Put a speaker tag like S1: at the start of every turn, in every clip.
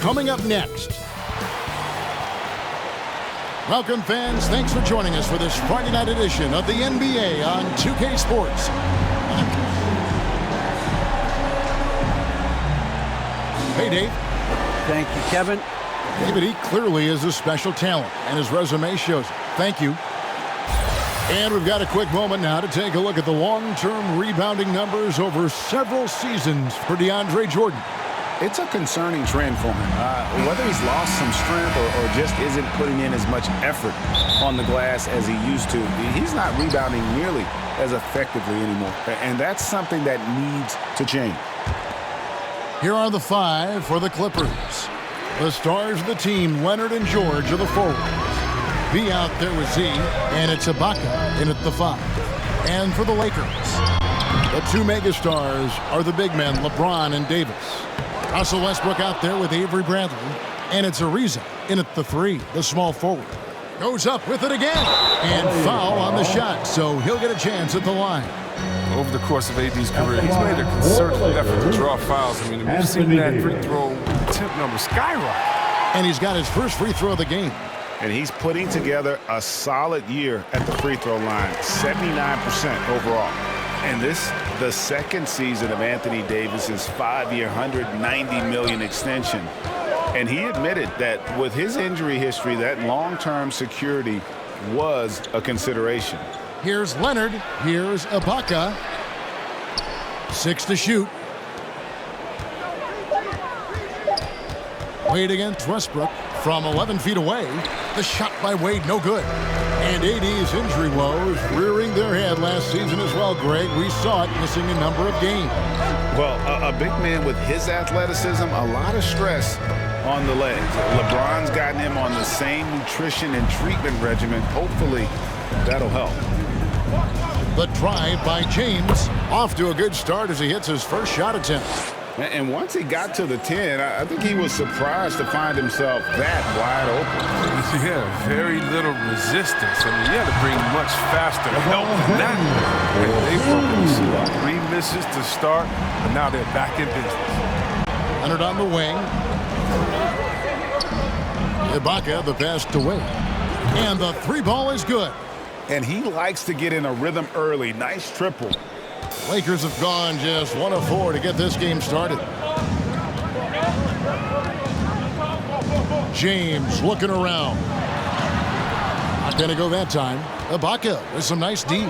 S1: coming up next. Welcome, fans. Thanks for joining us for this Friday night edition of the NBA on 2K Sports. Hey, Dave.
S2: Thank you, Kevin.
S1: David, he clearly is a special talent, and his resume shows it. Thank you. And we've got a quick moment now to take a look at the long-term rebounding numbers over several seasons for DeAndre Jordan.
S3: It's a concerning trend for him. Whether he's lost some strength or just isn't putting in as much effort on the glass as he used to, he's not rebounding nearly as effectively anymore. And that's something that needs to change.
S1: Here are the five for the Clippers. The stars of the team, Leonard and George, are the forwards. B out there with Z, and it's Ibaka in at the 5. And for the Lakers, the two megastars are the big men, LeBron and Davis. Russell Westbrook out there with Avery Bradley, and it's Ariza in at the 3, the small forward. Goes up with it again, and foul on the shot, so he'll get a chance at the line.
S4: Over the course of AD's career, he's made a concerted effort to draw fouls. I mean, we've seen that free throw attempt number skyrocket.
S1: And he's got his first free throw of the game.
S3: And he's putting together a solid year at the free throw line, 79% overall. And this, the second season of Anthony Davis's 5-year, $190 million extension. And he admitted that with his injury history, that long-term security was a consideration.
S1: Here's Leonard. Here's Ibaka. 6 to shoot. Wade against Westbrook from 11 feet away. The shot by Wade, no good. And AD's injury woes rearing their head last season as well, Greg. We saw it, missing a number of games.
S3: Well, a big man with his athleticism, a lot of stress on the legs. LeBron's gotten him on the same nutrition and treatment regimen. Hopefully, that'll help.
S1: The drive by James, off to a good start as he hits his first shot attempt.
S3: And once he got to the 10, I think he was surprised to find himself that wide open.
S4: Yeah, very little resistance. I mean, you had to bring much faster help than that. And they broke 3 misses to start, but now they're back in business.
S1: Leonard on the wing. Ibaka, the pass to Wade. And the 3-ball is good.
S3: And he likes to get in a rhythm early. Nice triple.
S1: Lakers have gone just 1 of 4 to get this game started. James looking around. Not going to go that time. Ibaka with some nice D.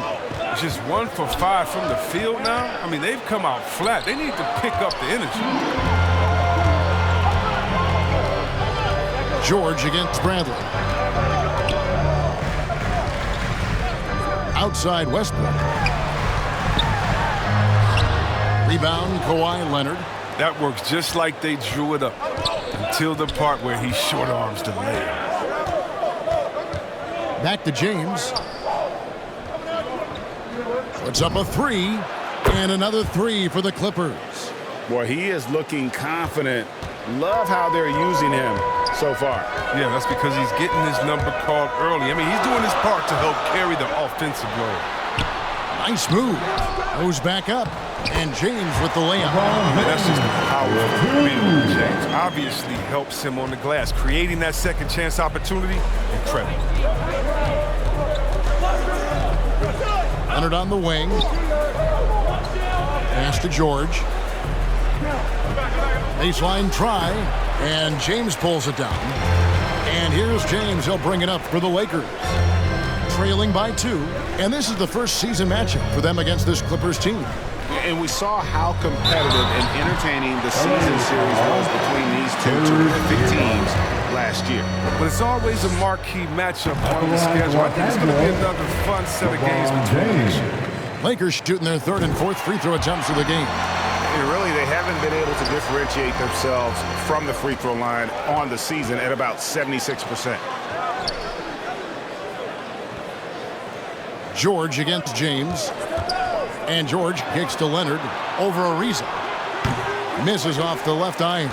S4: Just 1 for 5 from the field now. I mean, they've come out flat. They need to pick up the energy.
S1: George against Bradley. Outside Westbrook. Rebound, Kawhi Leonard.
S4: That works just like they drew it up until the part where he short arms the layup.
S1: Back to James. Puts up a 3, and another 3 for the Clippers.
S3: Boy, he is looking confident. Love how they're using him so far.
S4: Yeah, that's because he's getting his number called early. I mean, he's doing his part to help carry the offensive load.
S1: Nice move. Goes back up. And James with the layup.
S4: That's just the power of being James. Obviously helps him on the glass. Creating that second chance opportunity, incredible.
S1: Leonard on the wing. Pass to George. Baseline try. And James pulls it down. And here's James. He'll bring it up for the Lakers. Trailing by 2. And this is the first season matchup for them against this Clippers team.
S3: And we saw how competitive and entertaining the season series was between these two terrific teams last year.
S4: But it's always a marquee matchup on the schedule. I think it's going to be another fun set of games between these.
S1: Lakers shooting their 3rd and 4th free throw attempts of the game.
S3: And really, they haven't been able to differentiate themselves from the free throw line on the season at about 76%.
S1: George against James. And George kicks to Leonard over Ariza. Misses off the left eye.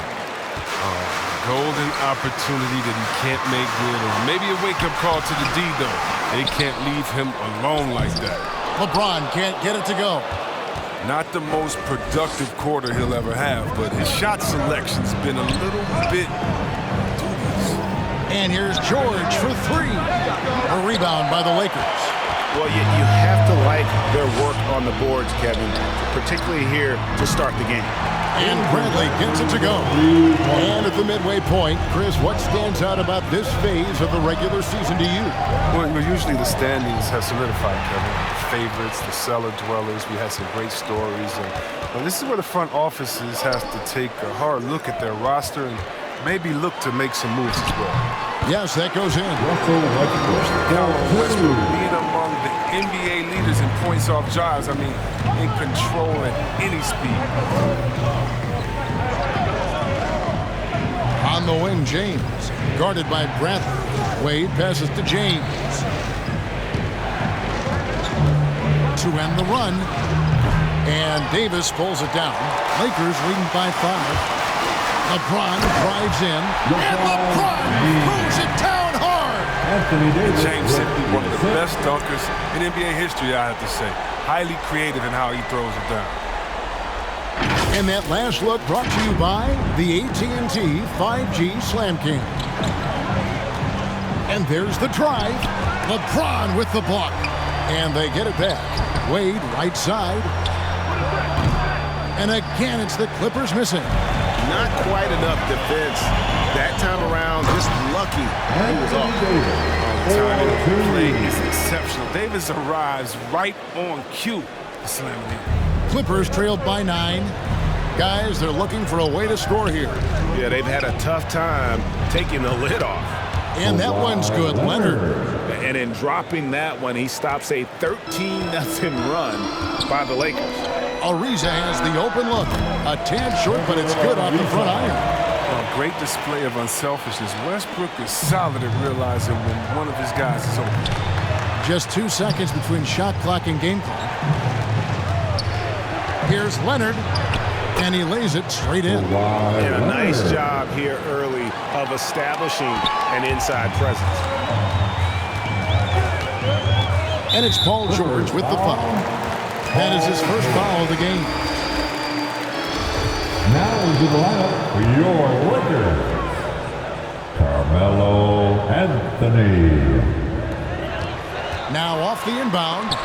S4: Golden opportunity that he can't make good. Or maybe a wake-up call to the D, though. They can't leave him alone like that.
S1: LeBron can't get it to go.
S4: Not the most productive quarter he'll ever have, but his shot selection's been a little bit dubious.
S1: And here's George for three. A rebound by the Lakers.
S3: Well, you have to like their work on the boards, Kevin, particularly here to start the game.
S1: And Bradley gets it to go. And at the midway point, Chris, what stands out about this phase of the regular season to you?
S4: Well, usually the standings have solidified, Kevin. The favorites, the cellar dwellers. We had some great stories. But this is where the front offices has to take a hard look at their roster and maybe look to make some moves as well.
S1: Yes, that goes in.
S4: Westbrook being among the NBA leaders in points off drives. I mean, in control at any speed.
S1: On the wing, James, guarded by Bradley. Wade passes to James. To end the run. And Davis pulls it down. Lakers leading by 5. LeBron drives in. And LeBron throws it down hard.
S4: James simply one of the best dunkers in NBA history, I have to say. Highly creative in how he throws it down.
S1: And that last look brought to you by the AT&T 5G Slam King. And there's the drive. LeBron with the block. And they get it back. Wade, right side. And again, it's the Clippers missing.
S3: Not quite enough defense. That time around, just lucky he was off.
S4: Timing of the play is exceptional. Davis arrives right on cue to slam it in.
S1: Clippers trailed by 9. Guys, they're looking for a way to score here.
S3: Yeah, they've had a tough time taking the lid off.
S1: And that one's good, Leonard.
S3: And in dropping that one, he stops a 13-0 run by the Lakers.
S1: Ariza has the open look. A tad short, but it's good off the front iron.
S4: A great display of unselfishness. Westbrook is solid at realizing when one of his guys is open.
S1: Just 2 seconds between shot clock and game clock. Here's Leonard, and he lays it straight in.
S3: And a nice job here early of establishing an inside presence.
S1: And it's Paul George with the foul. That is his first foul of the game.
S5: Now into the lineup for your Lakers, Carmelo Anthony.
S1: Now off the inbound.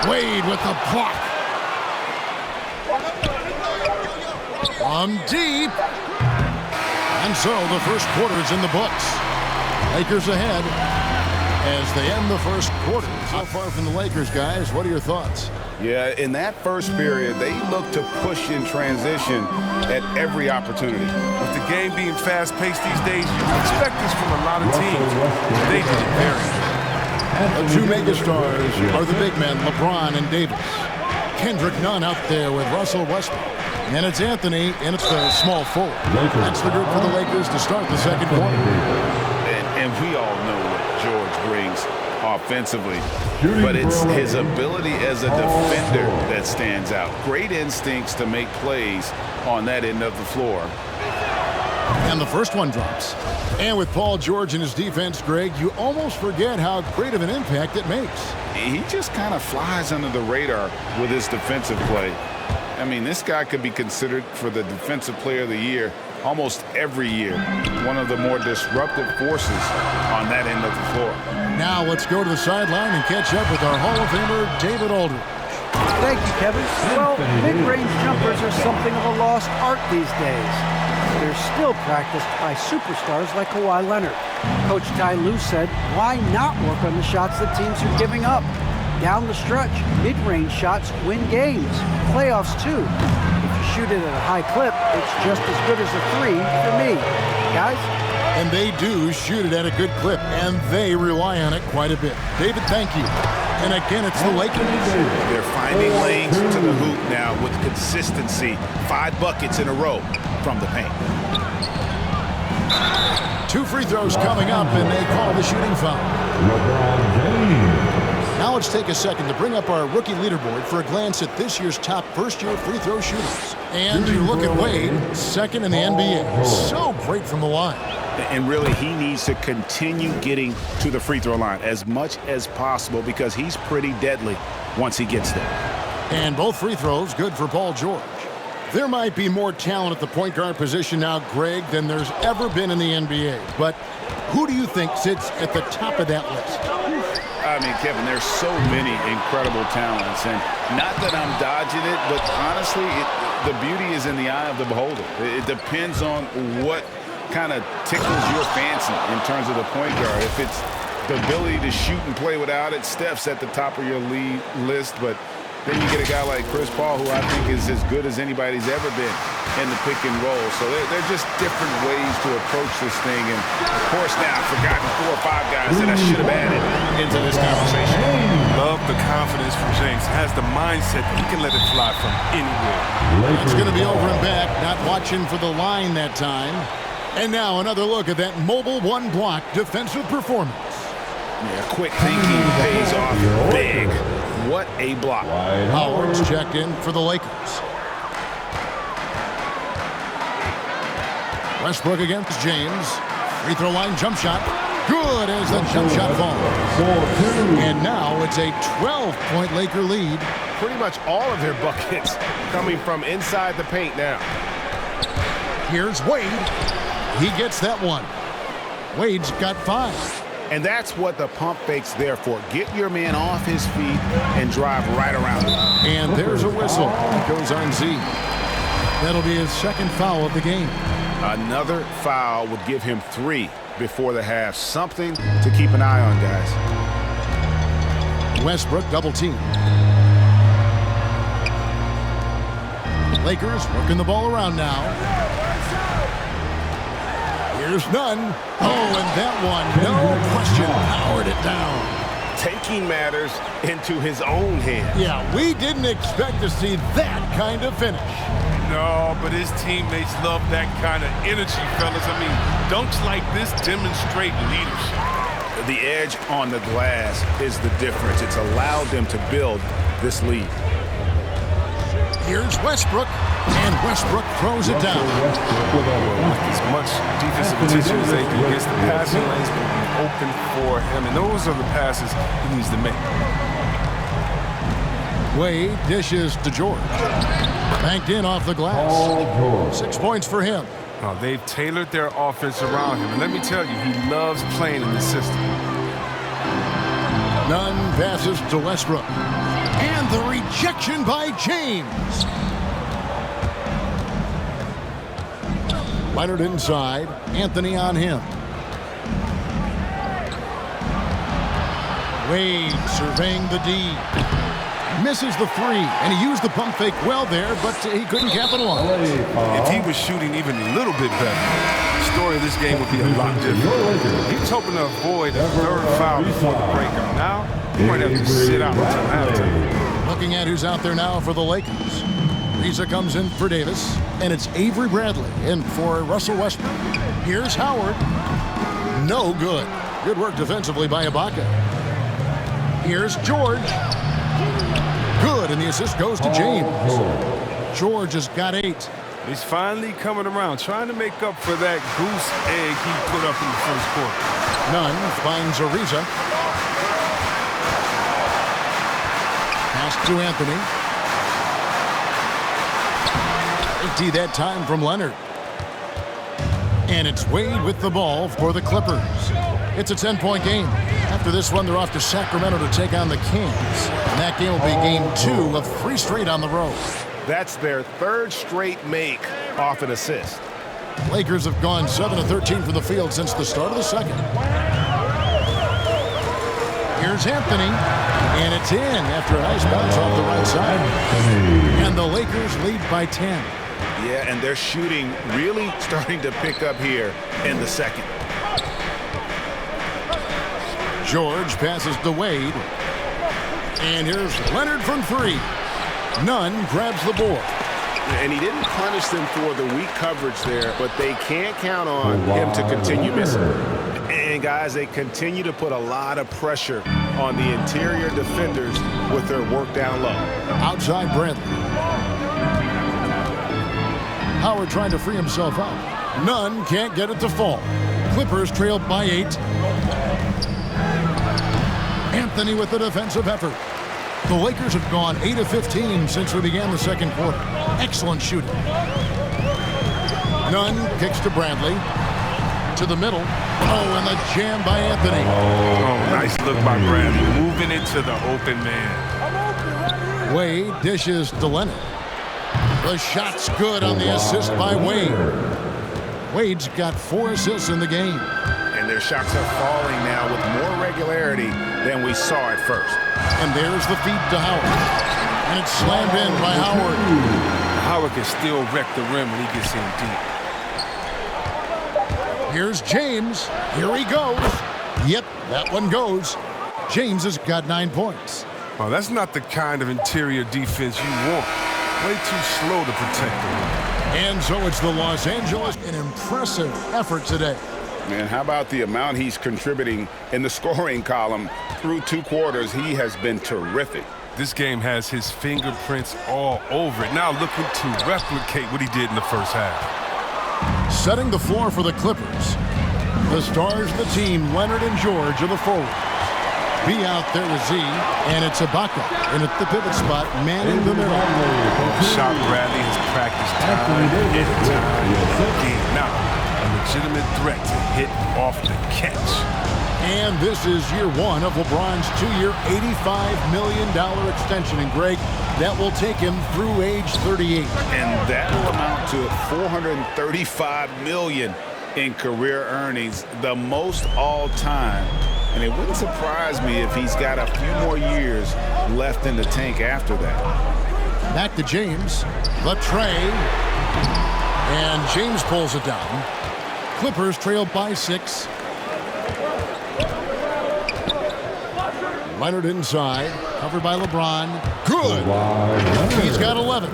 S1: Wade with the block. From deep. And so the first quarter is in the books. Lakers ahead as they end the first quarter. So far from the Lakers, guys, what are your thoughts?
S3: Yeah, in that first period, they look to push in transition at every opportunity.
S4: With the game being fast-paced these days, you can expect this from a lot of teams. They did it very well.
S1: The two megastars are the big men, LeBron and Davis. Kendrick Nunn out there with Russell Westbrook. And it's Anthony, and it's the small forward. That's the group for the Lakers to start the second quarter.
S3: And we all know what George brings offensively, but it's his ability as a defender that stands out. Great instincts to make plays on that end of the floor.
S1: And the first one drops. And with Paul George and his defense, Greg, you almost forget how great of an impact it makes.
S3: He just kind of flies under the radar with his defensive play. I mean, this guy could be considered for the Defensive Player of the Year almost every year. One of the more disruptive forces on that end of the floor.
S1: Now let's go to the sideline and catch up with our Hall of Famer, David Aldridge.
S2: Thank you, Kevin. Well, mid-range jumpers are something of a lost art these days. They're still practiced by superstars like Kawhi Leonard. Coach Ty Lue said, why not work on the shots that teams are giving up? Down the stretch, mid-range shots win games. Playoffs, too. If you shoot it at a high clip, it's just as good as a 3 for me. Guys?
S1: And they do shoot it at a good clip, and they rely on it quite a bit. David, thank you. And again, it's the Lakers.
S3: They're finding lanes to the hoop now with consistency. 5 buckets in a row from the paint.
S1: 2 free throws coming up, and they call the shooting foul.
S5: LeBron James.
S1: Now let's take a second to bring up our rookie leaderboard for a glance at this year's top first-year free throw shooters. And you look at Wade, second in the NBA. So great from the line.
S3: And really, he needs to continue getting to the free throw line as much as possible because he's pretty deadly once he gets there.
S1: And both free throws good for Paul George. There might be more talent at the point guard position now, Greg, than there's ever been in the NBA. But who do you think sits at the top of that list?
S3: I mean, Kevin, there's so many incredible talents. And not that I'm dodging it, but honestly, the beauty is in the eye of the beholder. It depends on what kind of tickles your fancy in terms of the point guard. If it's the ability to shoot and play without it, Steph's at the top of your league list. But then you get a guy like Chris Paul, who I think is as good as anybody's ever been in the pick and roll. So they're just different ways to approach this thing. And, of course, now I've forgotten 4 or 5 guys that I should have added into this conversation.
S4: Love the confidence from James. Has the mindset that he can let it fly from anywhere.
S1: It's going to be over and back, not watching for the line that time. And now another look at that mobile one-block defensive performance.
S3: Yeah, quick thinking pays off big. What a block.
S1: Howard's checked in for the Lakers. Westbrook against James. Free throw line jump shot. Good as the jump shot falls. And now it's a 12-point Laker lead.
S6: Pretty much all of their buckets coming from inside the paint now.
S1: Here's Wade. He gets that one. Wade's got 5.
S3: And that's what the pump fake's there for. Get your man off his feet and drive right around him.
S1: And there's a whistle. He goes on Z. That'll be his second foul of the game.
S3: Another foul would give him 3 before the half. Something to keep an eye on, guys.
S1: Westbrook double team. Lakers working the ball around now. Here's none. Oh, and that one, no question, powered it down.
S6: Taking matters into his own hands.
S1: Yeah, we didn't expect to see that kind of finish.
S4: No, but his teammates love that kind of energy, fellas. I mean, dunks like this demonstrate leadership.
S3: The edge on the glass is the difference. It's allowed them to build this lead.
S1: Here's Westbrook, and Westbrook throws it down.
S4: With as much defensive attention as they do, gets the passing lanes will be open for him, and those are the passes he needs to make.
S1: Wade dishes to George. Banked in off the glass. 6 points for him.
S4: Now, they've tailored their offense around him, and let me tell you, he loves playing in this system.
S1: Nunn passes to Westbrook. And the rejection by James. Leonard inside. Anthony on him. Wade surveying the D. Misses the 3, and he used the pump fake well there, but he couldn't capitalize.
S4: If he was shooting even a little bit better, the story of this game would be a lot different. He was hoping to avoid a 3rd foul before the breakout. Now, he might have to sit out until halftime.
S1: Looking at who's out there now for the Lakers. Reza comes in for Davis, and it's Avery Bradley in for Russell Westbrook. Here's Howard. No good. Good work defensively by Ibaka. Here's George. Good, and the assist goes to James. George has got 8.
S4: He's finally coming around, trying to make up for that goose egg he put up in the first quarter.
S1: Nunn finds Ariza. Pass to Anthony. Empty that time from Leonard. And it's Wade with the ball for the Clippers. It's a 10-point game. After this one, they're off to Sacramento to take on the Kings. And that game will be game 2 of 3 straight on the road.
S6: That's their 3rd straight make off an assist.
S1: Lakers have gone 7 of 13 from the field since the start of the second. Here's Anthony, and it's in after a nice bounce off the right side. And the Lakers lead by 10.
S3: Yeah, and their shooting really starting to pick up here in the second.
S1: George passes to Wade. And here's Leonard from 3. Nunn grabs the board.
S6: And he didn't punish them for the weak coverage there, but they can't count on him to continue missing.
S3: And, guys, they continue to put a lot of pressure on the interior defenders with their work down low.
S1: Outside Bradley. Howard trying to free himself up. Nunn can't get it to fall. Clippers trail by 8. Anthony with the defensive effort. The Lakers have gone 8 of 15 since we began the second quarter. Excellent shooting. Nunn kicks to Bradley. To the middle. Oh, and the jam by Anthony.
S4: Oh, nice look by Bradley. Moving into the open man.
S1: Wade dishes to Leonard. The shot's good on the assist by Wade. Wade's got 4 assists in the game.
S3: And their shots are falling now with more regularity than we saw at first.
S1: And there's the feed to Howard. And it's slammed in by Howard.
S4: Howard can still wreck the rim when he gets in deep.
S1: Here's James. Here he goes. Yep, that one goes. James has got 9 points.
S4: Well, that's not the kind of interior defense you want. Way too slow to protect the rim.
S1: And so it's the Los Angeles. An impressive effort today.
S3: And how about the amount he's contributing in the scoring column through 2 quarters? He has been terrific.
S4: This game has his fingerprints all over it. Now looking to replicate what he did in the first half.
S1: Setting the floor for the Clippers. The stars of the team, Leonard and George, are the forwards. B out there with Z, and it's Ibaka in at the pivot spot, manning the middle.
S4: Shot Bradley has practiced time again. Now, a legitimate threat to hit off the catch.
S1: And this is year 1 of LeBron's 2-year, $85 million extension. And Greg, that will take him through age 38.
S3: And that will amount to $435 million in career earnings, the most all time. And it wouldn't surprise me if he's got a few more years left in the tank after that.
S1: Back to James. The tray. And James pulls it down. Clippers trail by 6. Leonard inside. Covered by LeBron. Good. He's got 11.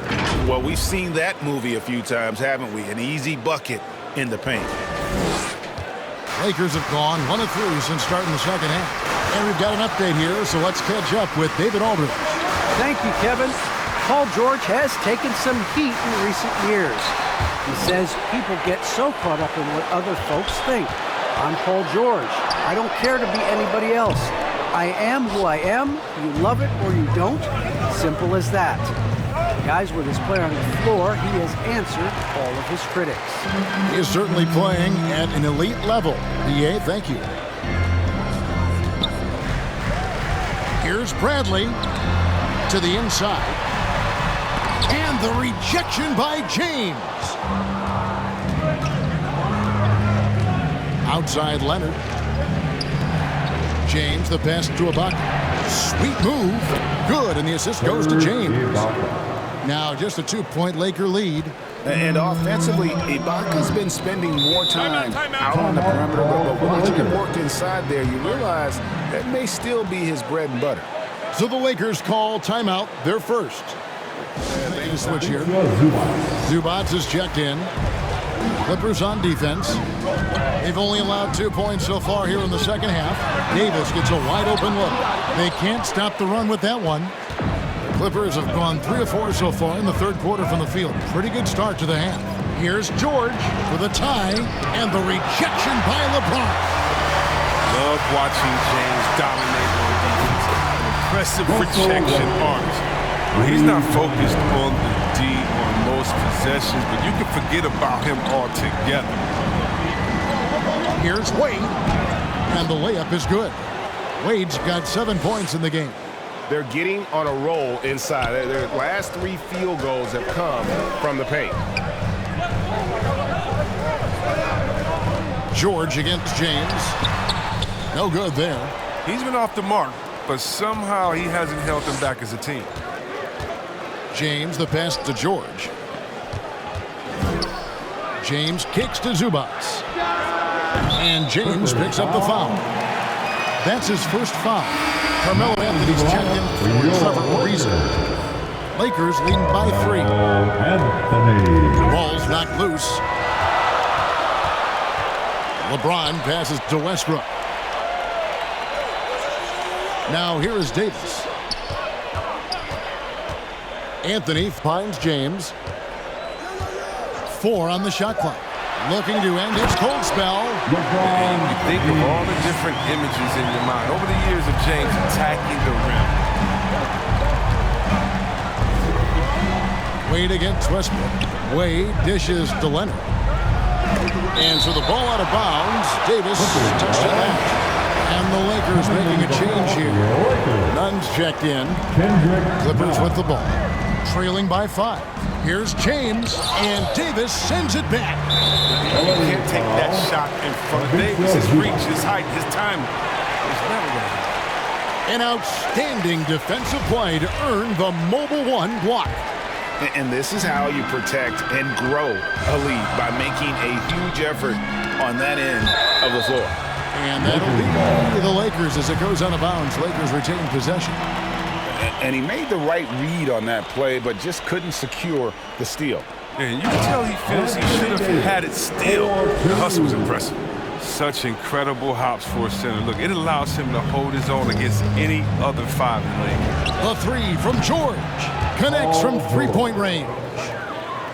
S3: Well, we've seen that movie a few times, haven't we? An easy bucket in the paint.
S1: Lakers have gone 1 of 3 since starting the second half. And we've got an update here, so let's catch up with David Aldridge.
S2: Thank you, Kevin. Paul George has taken some heat in recent years. He says people get so caught up in what other folks think. I'm Paul George. I don't care to be anybody else. I am who I am. You love it or you don't. Simple as that. Guys, with his play on the floor, he has answered all of his critics.
S1: He is certainly playing at an elite level. BA, thank you. Here's Bradley to the inside. And the rejection by James. Outside Leonard. James, the pass to Ibaka. Sweet move. Good, and the assist goes to James. Now just a 2-point Laker lead.
S3: And offensively, Ibaka's been spending more time out on the perimeter, but watching him work inside there, you realize that may still be his bread and butter.
S1: So the Lakers call timeout, their first. Making a switch here. Zubac is checked in. Clippers on defense. They've only allowed 2 points so far here in the second half. Davis gets a wide open look. They can't stop the run with that one. Clippers have gone 3 of 4 so far in the third quarter from the field. Pretty good start to the half. Here's George for the tie and the rejection by LeBron.
S4: Love watching James dominate on defense. Impressive rejection arms. Well, he's not focused on the D on most possessions, but you can forget about him altogether.
S1: Here's Wade, and the layup is good. Wade's got 7 points in the game.
S6: They're getting on a roll inside. Their last 3 field goals have come from the paint.
S1: George against James. No good there.
S4: He's been off the mark, but somehow he hasn't held them back as a team.
S1: James, the pass to George. James kicks to Zubac. And James picks up the foul. That's his first foul. Carmelo Anthony's checked in for Trevor Ariza. Lakers leading by 3.
S5: Anthony.
S1: Ball's knocked loose. LeBron passes to Westbrook. Now here is Davis. Anthony finds James. 4 on the shot clock. Looking to end his cold spell.
S4: And you think of all the different images in your mind over the years of James attacking the rim.
S1: Wade against Westbrook. Wade dishes to Leonard. And so the ball out of bounds. Davis touched it out. And the Lakers making a change here. Nunn's checked in. Clippers with the ball. Trailing by 5. Here's James, and Davis sends it back.
S4: You can't take that shot in front of Davis. His reach, his height, his timing. It's never going to happen.
S1: An outstanding defensive play to earn the mobile 1 block.
S3: And this is how you protect and grow a lead, by making a huge effort on that end of the floor.
S1: And that'll be the Lakers as it goes out of bounds. Lakers retain possession.
S3: And he made the right read on that play, but just couldn't secure the steal.
S4: Yeah, you can tell he feels he should have had it still. The hustle was impressive. Such incredible hops for a center. Look, it allows him to hold his own against any other 5 in the league.
S1: The 3 from George. Connects from 3-point range.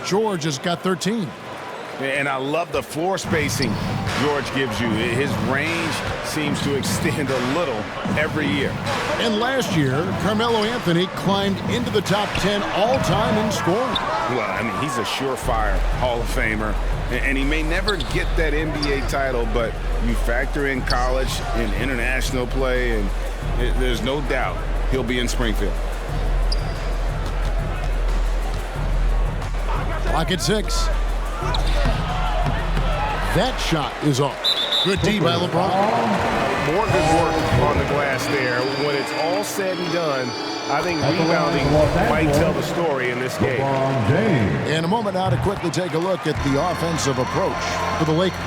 S1: George has got 13.
S3: And I love the floor spacing George gives you. His range seems to extend a little every year.
S1: And last year, Carmelo Anthony climbed into the top 10 all-time in scoring.
S3: Well, I mean, he's a surefire Hall of Famer. And he may never get that NBA title, but you factor in college and international play, and there's no doubt he'll be in Springfield.
S1: Clock at 6. That shot is off. Good D by LeBron.
S6: More good work on the glass there. When it's all said and done, I think rebounding might tell the story in this game.
S1: In a moment now to quickly take a look at the offensive approach for the Lakers.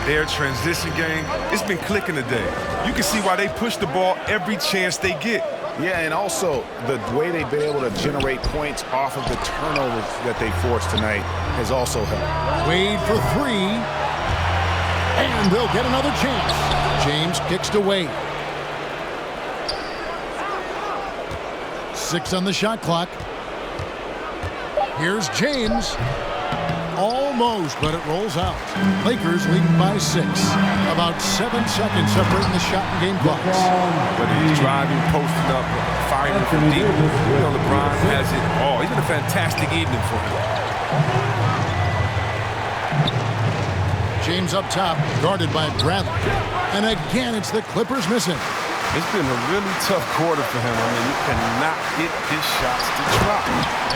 S4: Their transition game, it's been clicking today. You can see why they push the ball every chance they get.
S3: Yeah, and also the way they've been able to generate points off of the turnovers that they forced tonight has also helped.
S1: Wade for 3. And they'll get another chance. James kicks to Wade. 6 on the shot clock. Here's James. Almost, but it rolls out. Lakers leading by 6. About 7 seconds separating the shot and game clocks.
S4: Whether he's driving, posting up, firing from deep, you know, LeBron has it all. It's been a fantastic evening for him.
S1: James up top, guarded by Bradley. And again, it's the Clippers missing.
S4: It's been a really tough quarter for him. I mean, you cannot get his shots to drop.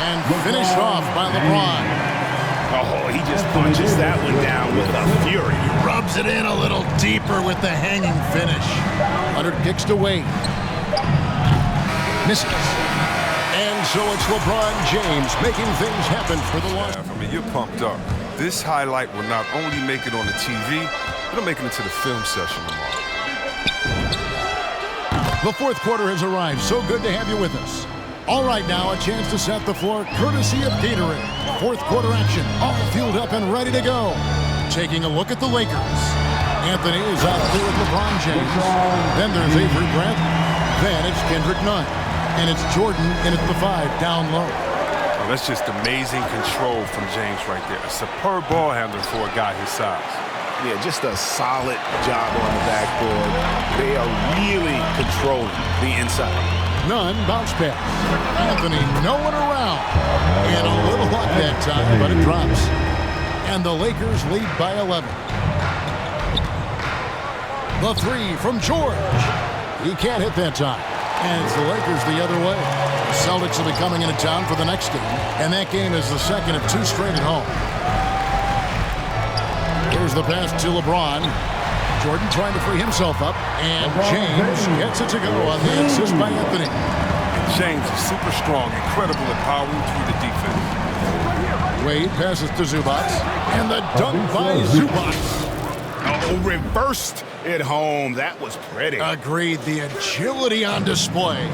S1: And finished off by LeBron.
S3: Oh, he just punches that one down with a fury.
S1: Rubs it in a little deeper with the hanging finish. Leonard kicks to Wade. Misses. And so it's LeBron James making things happen for the one.
S4: I mean, you're pumped up. This highlight will not only make it on the TV, it'll make it into the film session tomorrow.
S1: The 4th quarter has arrived. So good to have you with us. All right, now a chance to set the floor courtesy of Gatorade. 4th quarter action, all fueled up and ready to go. Taking a look at the Lakers. Anthony is out there with LeBron James. Then there's Avery Bradley. Then it's Kendrick Nunn. And it's Jordan in at the 5 down low.
S4: Oh, that's just amazing control from James right there. A superb ball handler for a guy his size.
S3: Yeah, just a solid job on the backboard. They are really controlling the inside.
S1: Nunn bounce pass. Anthony no one around. And a little luck that time, but it drops. And the Lakers lead by 11. The 3 from George. He can't hit that time. And it's the Lakers the other way. The Celtics will be coming into town for the next game. And that game is the second of 2 straight at home. Here's the pass to LeBron. Jordan trying to free himself up. And James gets it to go on the assist by Anthony.
S4: James is super strong, incredible at powering through the defense.
S1: Wade passes to Zubac. And the dunk by Zubac.
S3: Oh, reversed it home. That was pretty.
S1: Agreed. The agility on display.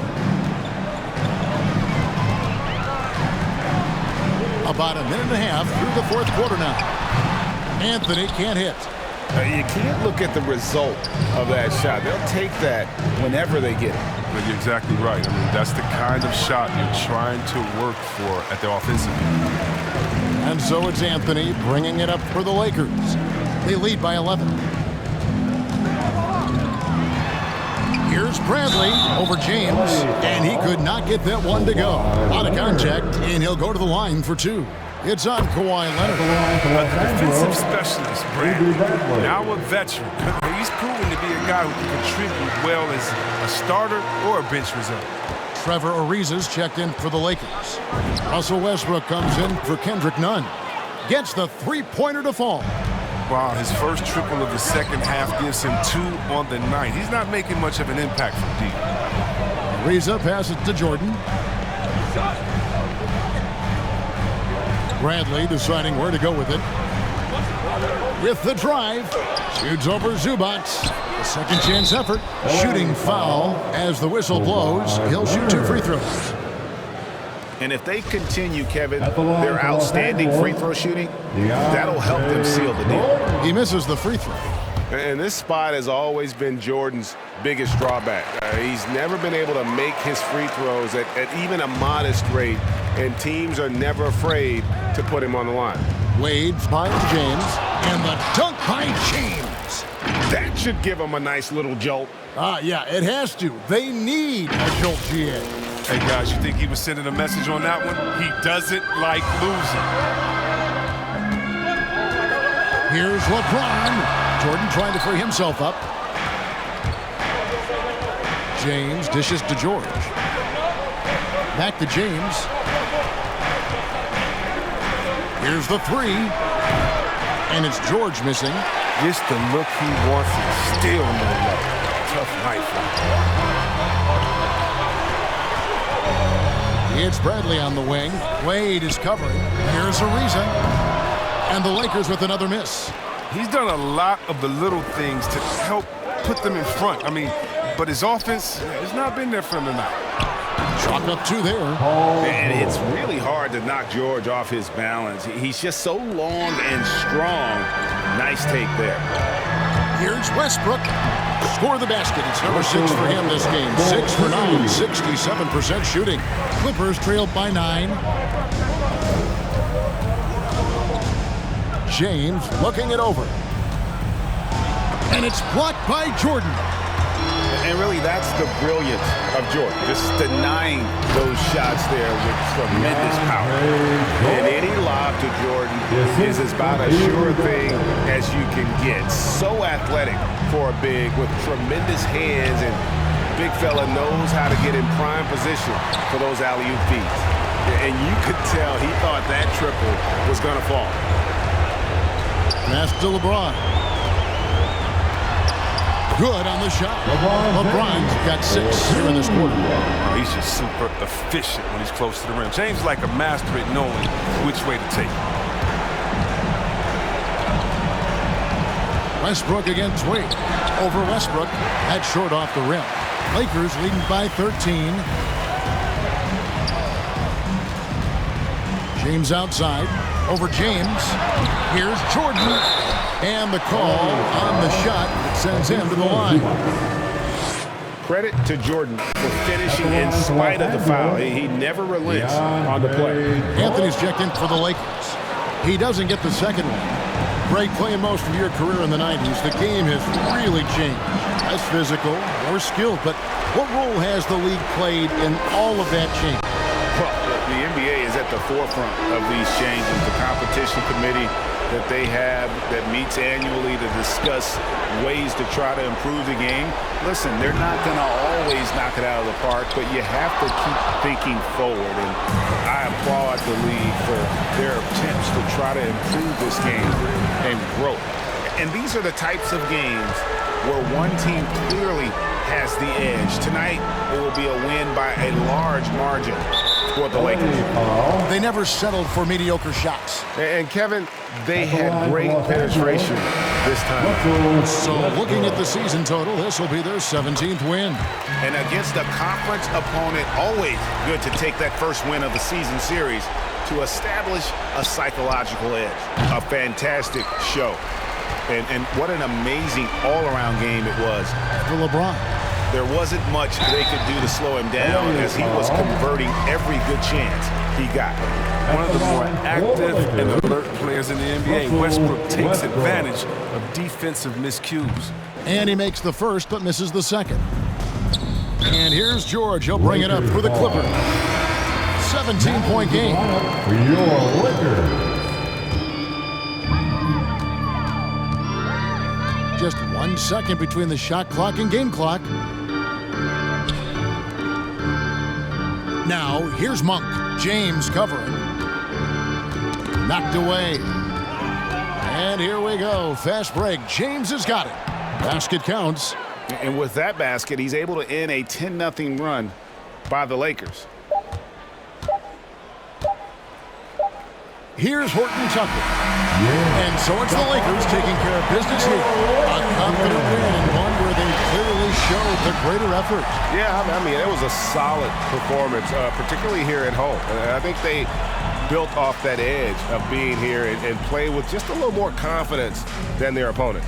S1: About a minute and a half through the 4th quarter now. Anthony can't hit.
S3: You can't look at the result of that shot. They'll take that whenever they get it.
S4: But you're exactly right. I mean, that's the kind of shot you're trying to work for at the offensive end.
S1: And so it's Anthony bringing it up for the Lakers. They lead by 11. Here's Bradley over James, and he could not get that one to go. Out of contact, and he'll go to the line for 2. It's on Kawhi Leonard.
S4: A defensive specialist, Bradley. Now a veteran. He's proven to be a guy who can contribute well as a starter or a bench reserve.
S1: Trevor Ariza's checked in for the Lakers. Russell Westbrook comes in for Kendrick Nunn. Gets the three-pointer to fall.
S4: Wow, his first triple of the second half gives him 2 on the night. He's not making much of an impact from deep.
S1: Ariza passes to Jordan. Bradley deciding where to go with it. With the drive, shoots over Zubac. A second chance effort. Shooting foul as the whistle blows. He'll shoot 2 free throws.
S3: And if they continue, Kevin, their outstanding free throw shooting, that'll help them seal the deal.
S1: He misses the free throw.
S6: And this spot has always been Jordan's biggest drawback. He's never been able to make his free throws at even a modest rate, and teams are never afraid to put him on the line.
S1: Wade finds James, and the dunk by James.
S6: That should give him a nice little jolt.
S1: Yeah, it has to. They need a jolt, GA.
S4: Hey, guys, you think he was sending a message on that one? He doesn't like losing.
S1: Here's LeBron. Jordan trying to free himself up. James dishes to George. Back to James. Here's the 3. And it's George missing.
S4: Just the look he wants is still no luck. Tough night for him.
S1: It's Bradley on the wing. Wade is covering. Here's Ariza. And the Lakers with another miss.
S4: He's done a lot of the little things to help put them in front. But his offense has not been there for him tonight.
S1: Chalk up 2 there.
S3: And it's really hard to knock George off his balance. He's just so long and strong. Nice take there.
S1: Here's Westbrook. Score the basket. It's number 6 for him this game. 6 for 9, 67% shooting. Clippers trailed by 9. James looking it over. And it's blocked by Jordan.
S3: And really, that's the brilliance of Jordan, just denying those shots there with tremendous power. And any lob to Jordan is about as sure thing as you can get. So athletic for a big with tremendous hands, and big fella knows how to get in prime position for those alley-oop feeds. And you could tell he thought that triple was going to fall.
S1: Pass to LeBron. Good on the shot. LeBron's got 6 here in this quarter.
S4: He's just super efficient when he's close to the rim. James like a master at knowing which way to take it.
S1: Westbrook against Wade. Over Westbrook. That's short off the rim. Lakers leading by 13. James outside. Over James. Here's Jordan. And the call on the shot that sends him to the line.
S3: Credit to Jordan for finishing in spite of the foul. He never relents on the play.
S1: Anthony's checked in for the Lakers. He doesn't get the second one. Greg, playing most of your career in the 90s, the game has really changed. Less physical, more skilled, but what role has the league played in all of that change?
S3: Well, the NBA is at the forefront of these changes. The competition committee that they have that meets annually to discuss ways to try to improve the game. Listen, they're not going to always knock it out of the park, but you have to keep thinking forward. And I applaud the league for their attempts to try to improve this game and grow. And these are the types of games where one team clearly has the edge. Tonight, it will be a win by a large margin for the Lakers.
S1: They never settled for mediocre shots.
S6: And Kevin, they had great penetration this time.
S1: So looking at the season total, this will be their 17th win.
S3: And against a conference opponent, always good to take that first win of the season series to establish a psychological edge. A fantastic show. And what an amazing all-around game it was
S1: For LeBron.
S3: There wasn't much they could do to slow him down as he was converting every good chance he got.
S4: One of the more active and alert players in the NBA, Westbrook takes advantage of defensive miscues.
S1: And he makes the first but misses the second. And here's George. He'll bring it up for the Clippers. 17-point game.
S5: For your Lakers.
S1: Just 1 second between the shot clock and game clock. Now, here's Monk. James covering. Knocked away. And here we go. Fast break. James has got it. Basket counts.
S3: And with that basket, he's able to end a 10-0 run by the Lakers.
S1: Here's Horton Tucker. And so it's the Lakers taking care of business here. A confident win and one where they clearly showed the greater effort.
S6: Yeah, I mean, it was a solid performance, particularly here at home. I think they built off that edge of being here and play with just a little more confidence than their opponent.